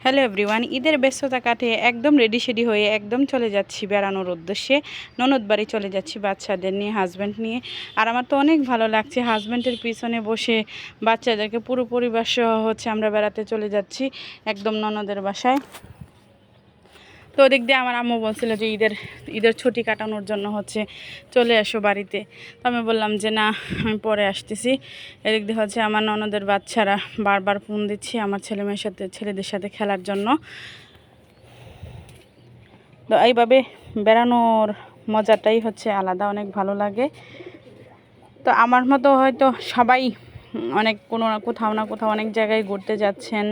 Hello everyone, ঈদের ব্যস্ততা কাটিয়ে একদম রেডি শেডি হয়ে একদম চলে যাচ্ছি বেড়ানোর উদ্দেশ্যে। ননদ বাড়ি চলে যাচ্ছি বাচ্চাদের নিয়ে, হাজব্যান্ড নিয়ে। আর আমার তো অনেক ভালো লাগছে হাজব্যান্ডের পিছনে বসে বাচ্চাদেরকে পুরো পরিবার সহ আমরা বেড়াতে চলে যাচ্ছি একদম ননদের বাসায়। তো ওদিক দিয়ে আমার আম্মু বলছিল যে ঈদের ছুটি কাটানোর জন্য চলে আসো বাড়িতে। তো আমি বললাম যে না, আমি পরে আসতেছি। এদিক দিয়ে আমার ননদের বাচ্চারা বারবার ফোন দিচ্ছি আমার ছেলেদের সাথে খেলার জন্য। তো এইভাবে বেড়ানোর মজাটাই আলাদা, অনেক ভালো লাগে। তো আমার মতো হয়তো সবাই অনেক কোথাও না কোথাও অনেক জায়গায় ঘুরতে যাচ্ছেন।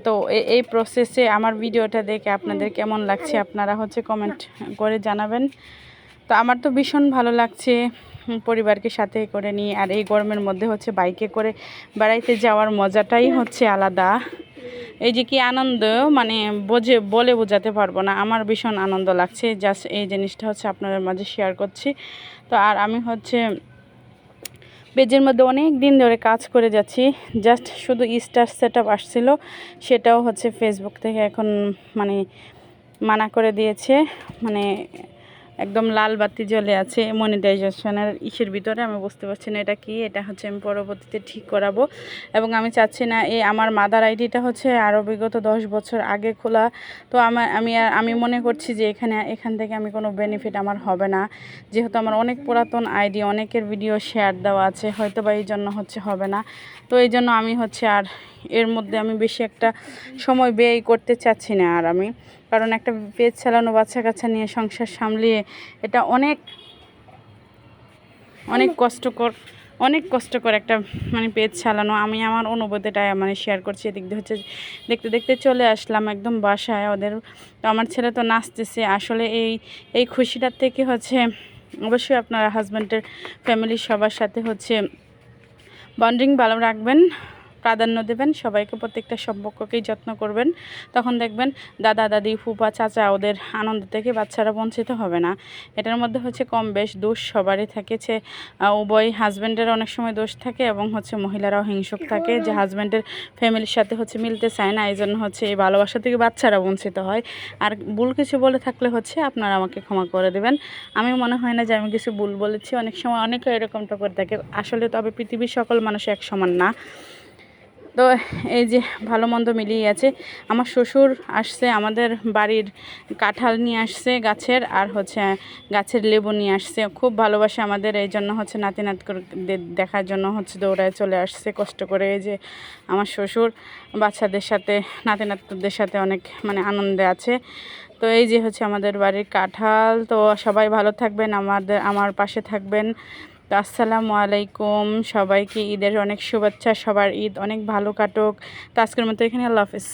তো এই প্রসেসে আমার ভিডিওটা দেখে আপনাদের কেমন লাগছে আপনারা কমেন্ট করে জানাবেন। তো আমার তো ভীষণ ভালো লাগছে পরিবারকে সাথে করে নিয়ে। আর এই গরমের মধ্যে বাইকে করে বেড়াইতে যাওয়ার মজাটাই আলাদা। এই যে কি আনন্দ, মানে বলে বোঝাতে পারবো না। আমার ভীষণ আনন্দ লাগছে, জাস্ট এই জিনিসটা আপনাদের মাঝে শেয়ার করছি। তো আর আমি পেজের মধ্যে অনেক দিন ধরে কাজ করে যাচ্ছি। জাস্ট শুধু স্টার সেটআপ আসছিল, সেটাও ফেসবুক থেকে এখন মানা করে দিয়েছে। একদম লাল বাতি জ্বলে আছে মনিটাইজেশনের ভিতরে। আমি বুঝতে পারছি না এটা কি। এটা আমি পরবর্তীতে ঠিক করাবো। এবং আমি চাচ্ছি না আমার মাদার আইডিটা আরও বিগত 10 বছর আগে খোলা। তো আমি মনে করছি যে এখান থেকে আমি কোনো বেনিফিট আমার হবে না, যেহেতু আমার অনেক পুরাতন আইডি, অনেকের ভিডিও শেয়ার দেওয়া আছে, হয়তো বা এই জন্য হবে না। তো এই জন্য আমি আর এর মধ্যে আমি বেশি একটা সময় ব্যয় করতে চাচ্ছি না। আর আমি কারণ একটা পেজ চালানো, বাচ্চা কাচ্চা নিয়ে সংসার সামলিয়ে এটা অনেক কষ্টকর একটা পেজ চালানো। আমি আমার অনুভূতিটা শেয়ার করছি। এদিক দিয়ে দেখতে দেখতে চলে আসলাম একদম বাসায় ওদের। তো আমার ছেলে তো নাচতেছে। আসলে এই খুশিটার থেকে অবশ্যই আপনারা হাজব্যান্ডের ফ্যামিলির সবার সাথে বন্ডিং ভালো রাখবেন, প্রাধান্য দেবেন, সবাইকে প্রত্যেকটা সম্পর্ককেই যত্ন করবেন। তখন দেখবেন দাদা দাদি ফুপা চাচা ওদের আনন্দ থেকে বাচ্চারা বঞ্চিত হবে না। এটার মধ্যে কম বেশ দোষ সবারই থাকেছে। উভয় হাজব্যান্ডের অনেক সময় দোষ থাকে এবং মহিলারাও হিংসুক থাকে, যে হাজব্যান্ডের ফ্যামিলির সাথে মিলতে চায় না। এই জন্য এই ভালোবাসা থেকে বাচ্চারা বঞ্চিত হয়। আর ভুল কিছু বলে থাকলে আপনারা আমাকে ক্ষমা করে দেবেন। আমি মনে হয় না যে আমি কিছু ভুল বলেছি। অনেক সময় অনেকে এরকমটা করে থাকে আসলে। তবে পৃথিবীর সকল মানুষ এক সমান না। তো এই যে ভালো মন্দ মিলিয়ে আছে। আমার শ্বশুর আসছে, আমাদের বাড়ির কাঁঠাল নিয়ে আসছে গাছের, আর গাছের লেবু নিয়ে আসছে। খুব ভালোবাসে আমাদের, এই জন্য নাতি দেখার জন্য দৌড়ায় চলে আসছে কষ্ট করে। এই যে আমার শ্বশুর বাচ্চাদের সাথে, নাতিদের সাথে অনেক আনন্দে আছে। তো এই যে আমাদের বাড়ির কাঁঠাল। তো সবাই ভালো থাকবেন, আমার পাশে থাকবেন। তো আসসালামু আলাইকুম, সবাইকে ঈদের অনেক শুভেচ্ছা। সবার ঈদ অনেক ভালো কাটুক। তো আজকের মতো এখানে, আল্লাহ হাফিজ।